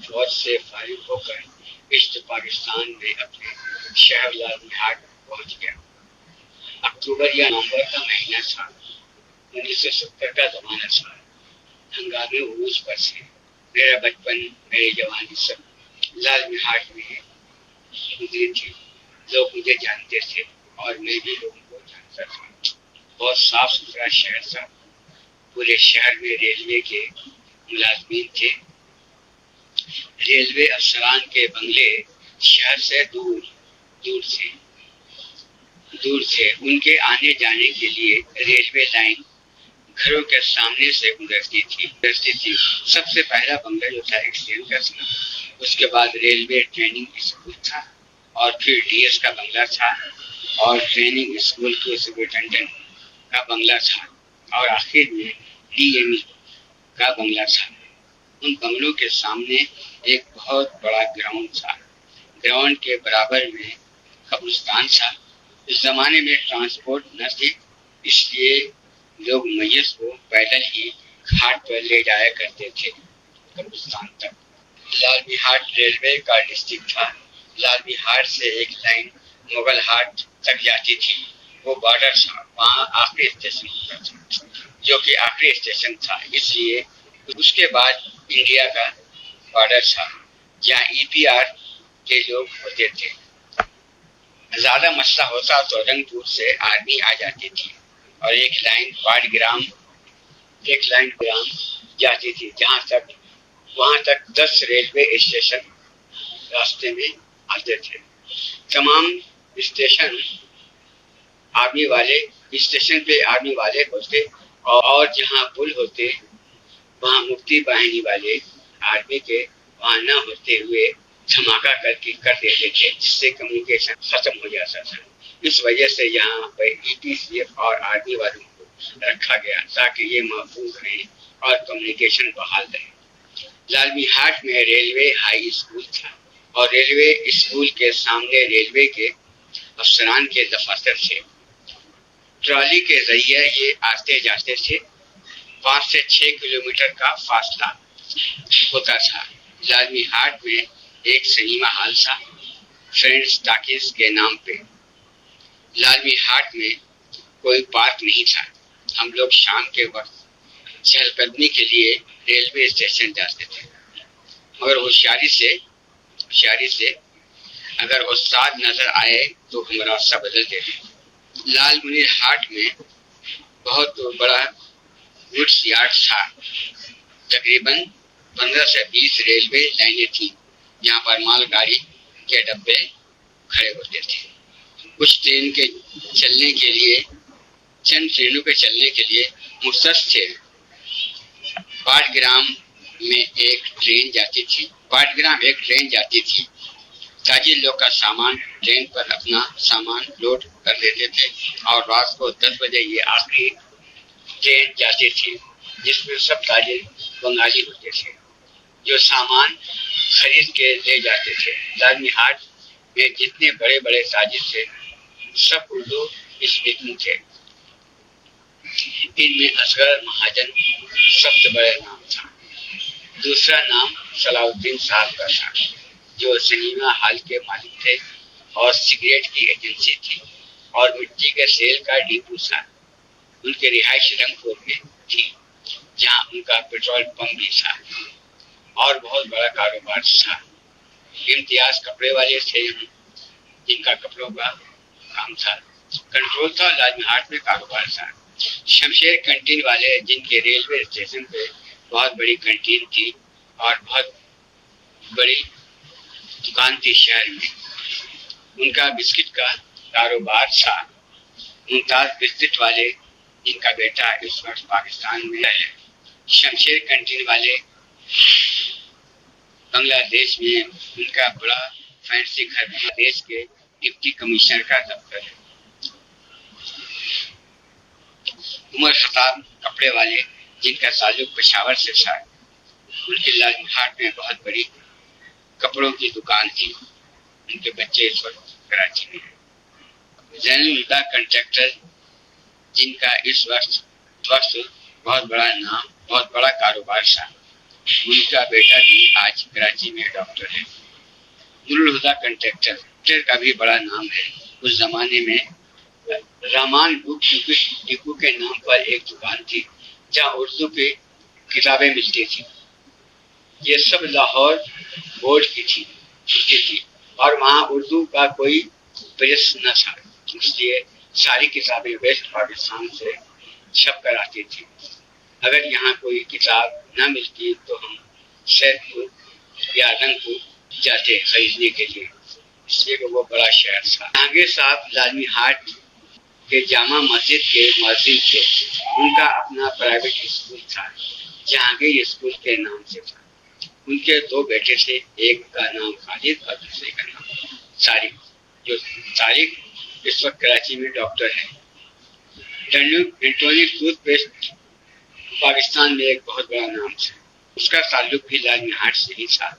فوج سے فارغ ہو کر ایسٹ پاکستان میں اپنے شہر لال بہار پہنچ گیا۔ اکتوبر یا نومبر کا مہینہ تھا۔ 1970 کا زمانہ تھا۔ ہنگامی عروج پر سے میرا بچپن، میری جوانی سب لال بہار میں گزری تھی۔ لوگ مجھے جانتے تھے اور میں بھی لوگوں کو جانتا تھا۔ بہت صاف ستھرا شہر تھا۔ پورے شہر میں ریلوے کے ملازمین تھے۔ ریلوے افسران کے بنگلے شہر سے دور تھے۔ ان کے آنے جانے کے لیے ریلوے لائن گھروں کے سامنے سے گزرتی تھی۔ سب سے پہلا بنگلہ جو تھا ایکسچینج کا تھا، اس کے بعد ریلوے ٹریننگ اسکول تھا، اور پھر ڈی ایس کا بنگلہ تھا، اور ٹریننگ اسکول کے سپرنٹینڈنٹ کا بنگلہ تھا، اور آخر میں ڈی ایم ای کا بنگلہ تھا۔ ان بنگلوں کے سامنے ایک بہت بڑا گراؤنڈ تھا۔ گراؤنڈ کے برابر میں قبرستان تھا۔ اس زمانے میں ٹرانسپورٹ نہ تھی، اس لیے لوگ میت کو پیدل ہی گھاٹ پر لے جایا کرتے تھے قبرستان تک۔ لال بہار ریلوے کا ڈسٹرکٹ تھا۔ لال بہار سے ایک لائن مغل ہاٹ تک جاتی تھی۔ وہ بارڈر تھا، وہاں آخری اسٹیشن ہوتا تھا، جو کہ آخری اسٹیشن تھا، اس لیے اس کے بعد انڈیا کا بارڈر تھا، جہاں ای پی آر کے لوگ ہوتے تھے۔ زیادہ مسئلہ ہوتا تو رنگ پور سے آرمی آ جاتی تھی، اور ایک لائن گرام جاتی تھی، وہاں تک 10 ریلوے اسٹیشن راستے میں آتے تھے۔ تمام اسٹیشن پہ آرمی والے ہوتے، اور جہاں پل ہوتے وہاں مفتی باہنی والے آرمی کے وہاں نہ ہوتے ہوئے دھماکہ کر دیتے تھے، جس سے کمیونیکیشن ختم ہو جاتا تھا۔ اس وجہ سے یہاں پہ ای ٹی سی ایف اور آرمی والوں کو رکھا گیا تاکہ یہ محفوظ رہیں اور کمیونیکیشن بحال رہے۔ لال بہار میں ریلوے ہائی اسکول تھا، اور ریلوے اسکول کے سامنے ریلوے کے افسران کے دفاتر تھے۔ ٹرالی کے ذریعے یہ آتے جاتے تھے۔ 5 سے 6 کلومیٹر کا فاصلہ ہوتا تھا۔ لال بہار میں ایک سنیما ہال تھا، فرینڈز ٹاکیز کے نام پہ۔ لال بہار میں کوئی پارک نہیں تھا۔ ہم لوگ شام کے وقت چہل قدمی کے لیے ریلوے اسٹیشن جاتے تھے، مگر ہوشیاری سے اگر استاد نظر آئے تو ہم راستہ بدل دیتے۔ لال منیر ہاٹ میں بہت بڑا گڈس یارڈ تھا۔ تقریباً 15 سے 20 ریلوے لائنیں تھیں، جہاں پر مال گاڑی کے ڈبے کھڑے ہوتے تھے۔ چند ٹرینوں کے چلنے کے لیے مختص تھے۔ پاٹگرام ایک ٹرین جاتی تھی۔ تاجر لوگ کا سامان ٹرین پر اپنا سامان لوڈ کر لیتے تھے، اور رات کو 10 بجے یہ آخری ٹرین جاتی تھی، جس میں سب تاجر بنگالی ہوتے تھے جو سامان خرید کے لے جاتے تھے۔ لال بہار میں جتنے بڑے بڑے تاجر تھے سب اردو اسپیکنگ تھے۔ ان میں اصغر مہاجن سب سے بڑا نام تھا۔ دوسرا نام صلاح الدین صاحب کا تھا، جو سنیما ہال کے مالک تھے، اور سگریٹ کی ایجنسی تھی، اور مٹی کے سیل کا ڈیپو تھا۔ ان کی رہائش رنگپور میں تھی، جہاں ان کا پیٹرول پمپ بھی تھا، اور بہت بڑا کاروبار تھا۔ امتیاز کپڑے والے تھے، جن کا کپڑوں کا کام تھا، کنٹرول تھا۔ لال بہار میں کاروبار تھا۔ شمشیر کنٹین والے، جن کے ریلوے اسٹیشن پہ بہت بڑی کنٹین تھی اور بہت بڑی دکان تھی شہر میں، ان کا بسکٹ کا کاروبار تھا۔ ممتاز بسکٹ والے، جن کا بیٹا اس وقت پاکستان میں ہے۔ شمشیر کنٹین والے بنگلہ دیش میں، ان کا بڑا فینسی گھر بنگلہ دیش کے ڈپٹی کمشنر کا دفتر ہے۔ عمر خطاب کپڑے والے، جن کا تعلق پشاور سے تھا، ان کی لال بہار میں بہت بڑی کپڑوں کی دکان تھی۔ ان کے بچے اس وقت کراچی میں ہیں۔ زین الہدا کنٹریکٹر، جن کا اس وقت بہت بڑا کاروبار تھا۔ ان کا بیٹا بھی آج کراچی میں ڈاکٹر ہے۔ نورالہدیٰ کنٹریکٹر کا بھی بڑا نام ہے۔ اس زمانے میں رامان بک ڈپو کے نام پر ایک دکان تھی جہاں اردو کی کتابیں ملتی تھی۔ یہ سب لاہور بورڈ کی تھی اور وہاں اردو کا کوئی پریس نہ تھا، اس لیے ساری کتابیں ویسٹ پاکستان سے چھپ کر آتی تھی۔ اگر یہاں کوئی کتاب نہ ملتی تو ہم سیدپور یا رنگپور جاتے خریدنے کے لیے، اس لیے کہ وہ بڑا شہر تھا۔ جہانگیر صاحب لالمی ہاٹ کے جامع مسجد کے مؤذن تھے۔ ان کا اپنا پرائیویٹ اسکول تھا، جہانگیر اسکول کے نام سے تھا۔ ان کے دو بیٹے تھے، ایک کا نام خالد اور دوسرے کا نام طارق، جو طارق اس وقت کراچی میں ڈاکٹر ہے۔ اینٹونک ٹوتھ پیسٹ پاکستان میں ایک بہت بڑا نام تھا، اس کا تعلق بھی لالمی ہاٹ سے ہی تھا۔